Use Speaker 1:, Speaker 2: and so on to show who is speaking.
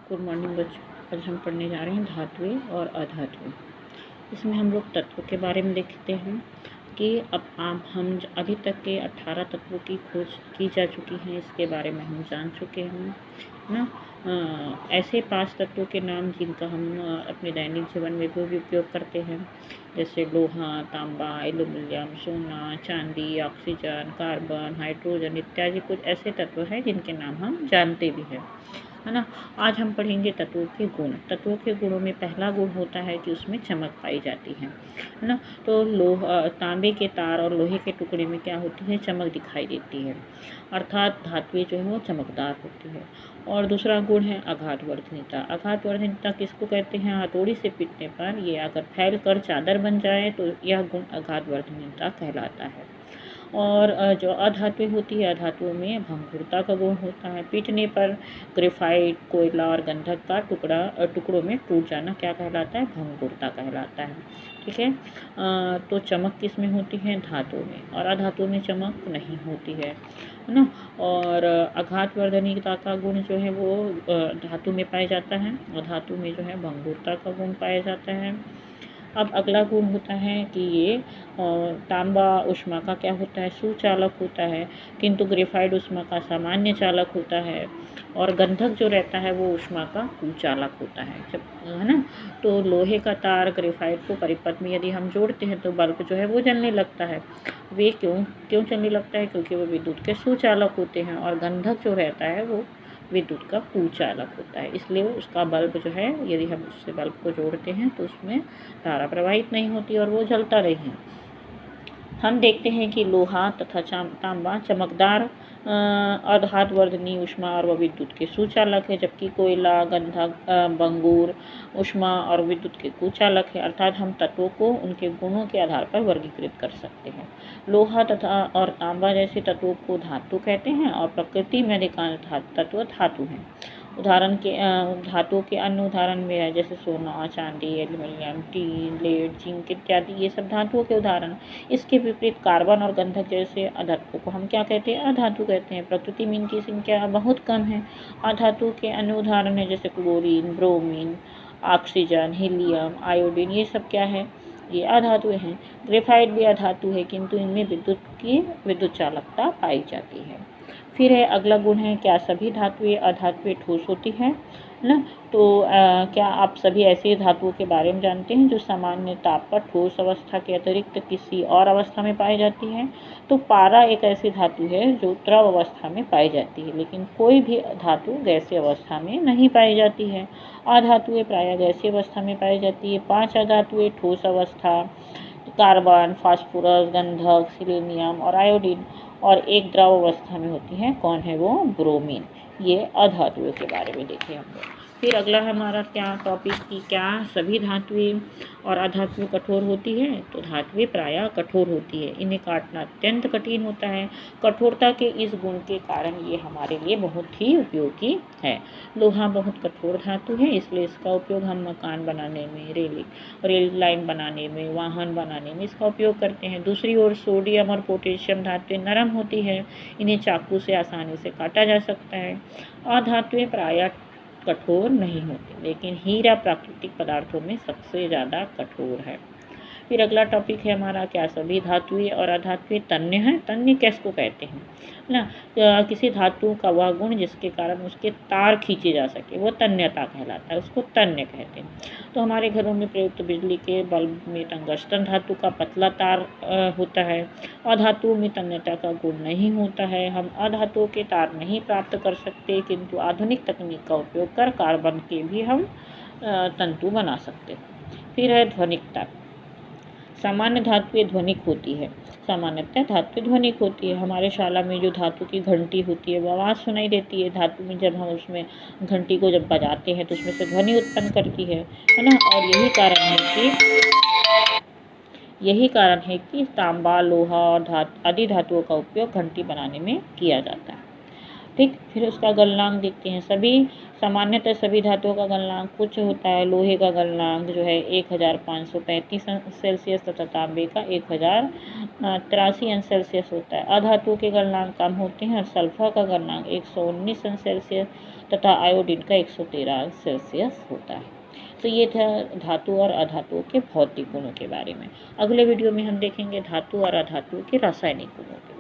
Speaker 1: Good morning बच्चों। आज हम पढ़ने जा रहे हैं धातुएं और अधातुएं। इसमें हम लोग तत्वों के बारे में देखते हैं कि अब हम अभी तक के 18 तत्वों की खोज की जा चुकी है, इसके बारे में हम जान चुके हैं ना। ऐसे 5 तत्वों के नाम जिनका हम अपने दैनिक जीवन में भी उपयोग करते हैं, जैसे लोहा, तांबा, एल्यूमिनियम, सोना, चांदी, ऑक्सीजन, कार्बन, हाइड्रोजन इत्यादि कुछ ऐसे तत्व हैं जिनके नाम हम जानते भी हैं, है ना। आज हम पढ़ेंगे तत्वों के गुण। तत्वों के गुणों में पहला गुण होता है कि उसमें चमक पाई जाती है ना। तो तांबे के तार और लोहे के टुकड़े में क्या होती है, चमक दिखाई देती है, अर्थात धातुएं जो है वो चमकदार होती है। और दूसरा गुण है आघातवर्धनीयता। आघातवर्धनीयता किसको कहते हैं, हथौड़ी से पीटने पर ये अगर फैल कर चादर बन जाए तो यह गुण आघातवर्धनीयता कहलाता है। और जो अधातुएं होती है, अधातुओं में भंगुरता का गुण होता है। पीटने पर ग्रेफाइट, कोयला और गंधक का टुकड़ों में टूट जाना क्या कहलाता है, भंगुरता कहलाता है। ठीक है। तो चमक किस में होती है, धातुओं में, और अधातुओं में चमक नहीं होती है ना। और आघातवर्धनीयता का गुण जो है वो धातु में पाया जाता है, और धातु में जो है भंगुरता का गुण पाया जाता है। अब अगला गुण होता है कि ये तांबा ऊष्मा का क्या होता है, सुचालक होता है, किंतु ग्रेफाइट ऊष्मा का सामान्य चालक होता है, और गंधक जो रहता है वो ऊष्मा का कुचालक होता है, जब, है ना। तो लोहे का तार ग्रेफाइट को परिपथ में यदि हम जोड़ते हैं तो बल्ब जो है वो जलने लगता है। वे क्यों चलने लगता है, क्योंकि वो विद्युत के सुचालक होते हैं, और गंधक जो रहता है वो विद्युत का कुचालक होता है, इसलिए उसका बल्ब जो है, यदि हम उससे बल्ब को जोड़ते हैं तो उसमें धारा प्रवाहित नहीं होती और वो जलता नहीं। हम देखते हैं कि लोहा तथा तांबा चमकदार आघातवर्धनीय ऊष्मा और विद्युत के सुचालक है, जबकि कोयला, गंधक, बंगूर ऊष्मा और विद्युत के कुचालक है। अर्थात हम तत्वों को उनके गुणों के आधार पर वर्गीकृत कर सकते हैं। लोहा तथा और तांबा जैसे तत्वों को धातु कहते हैं, और प्रकृति में अधिकांश तत्व धातु हैं। उदाहरण के धातुओं के अन्य उदाहरण में है, जैसे सोना, चांदी, एल्यूमिनियम, टीन, लेड, जिंक इत्यादि, ये सब धातुओं के उदाहरण। इसके विपरीत कार्बन और गंधक जैसे अधातुओं को हम क्या कहते हैं, अधातु कहते हैं। प्रकृति में इनकी संख्या बहुत कम है। अधातुओं के अन्य उदाहरण है, जैसे chlorine, bromine, oxygen, helium, iodine, ये सब क्या है, ये अधातुएं हैं। ग्रेफाइट भी अधातु है, किंतु इनमें विद्युत चालकता पाई जाती है। फिर है अगला गुण है, क्या सभी धातुएं अधातुएं ठोस होती हैं ना। तो क्या आप सभी ऐसे धातुओं के बारे में जानते हैं जो सामान्य ताप पर ठोस अवस्था के अतिरिक्त किसी और अवस्था में पाई जाती है। तो पारा एक ऐसी धातु है जो द्रव अवस्था में पाई जाती है, लेकिन कोई भी धातु गैसीय अवस्था में नहीं पाई जाती है। अधातुएं प्रायः गैसीय अवस्था में पाई जाती है। 5 अधातुएं ठोस अवस्था, कार्बन, फास्फोरस, गंधक, सिलेनियम और आयोडीन, और एक द्रव अवस्था में होती है, कौन है वो, ब्रोमीन। ये अधातुओं के बारे में देखें हम लोग। फिर अगला हमारा क्या टॉपिक की, क्या सभी धातुएं और अधातुएं कठोर होती है। तो धातुएं प्रायः कठोर होती है, इन्हें काटना अत्यंत कठिन होता है। कठोरता के इस गुण के कारण ये हमारे लिए बहुत ही उपयोगी है। लोहा बहुत कठोर धातु है, इसलिए इसका उपयोग हम मकान बनाने में, रेल लाइन बनाने में, वाहन बनाने में इसका उपयोग करते हैं। दूसरी ओर सोडियम और पोटेशियम धातुएं नरम होती है, इन्हें चाकू से आसानी से काटा जा सकता है। अधातुएं प्रायः कठोर नहीं होती, लेकिन हीरा प्राकृतिक पदार्थों में सबसे ज़्यादा कठोर है। फिर अगला टॉपिक है हमारा, क्या सभी धातुएं और अधातुएं तन्य हैं। तन्य किसको कहते हैं ना, किसी धातु का वह गुण जिसके कारण उसके तार खींचे जा सके, वो तन्यता कहलाता है, उसको तन्य कहते हैं। तो हमारे घरों में प्रयुक्त बिजली के बल्ब में टंगस्टन धातु का पतला तार होता है। अधातुओं में तन्यता का गुण नहीं होता है। हम अधातुओं के तार नहीं प्राप्त कर सकते, किंतु आधुनिक तकनीक का उपयोग कर कार्बन के भी हम तंतु बना सकते हैं। फिर है ध्वनिकता। सामान्य धातुएं ध्वनिक होती है, सामान्यतः धातु ध्वनिक होती है। हमारे शाला में जो धातु की घंटी होती है वो आवाज़ सुनाई देती है। धातु में जब हम उसमें घंटी को जब बजाते हैं तो उसमें से ध्वनि उत्पन्न करती है ना। और यही कारण है कि तांबा, लोहा और आदि धातुओं का उपयोग घंटी बनाने में किया जाता है। ठीक। फिर उसका गलनांक देखते हैं। सामान्यतः सभी धातुओं का गलनांक कुछ होता है। लोहे का गलनांक जो है 1535 सेल्सियस तथा तांबे का 1083 अंश सेल्सियस होता है। अधातुओं के गलनांक कम होते हैं, और सल्फर का गलनांक 119 अंश सेल्सियस तथा आयोडीन का 113 सेल्सियस होता है। तो ये था धातु और अधातुओं के भौतिक गुणों के बारे में। अगले वीडियो में हम देखेंगे धातु और अधातुओं के रासायनिक गुणों के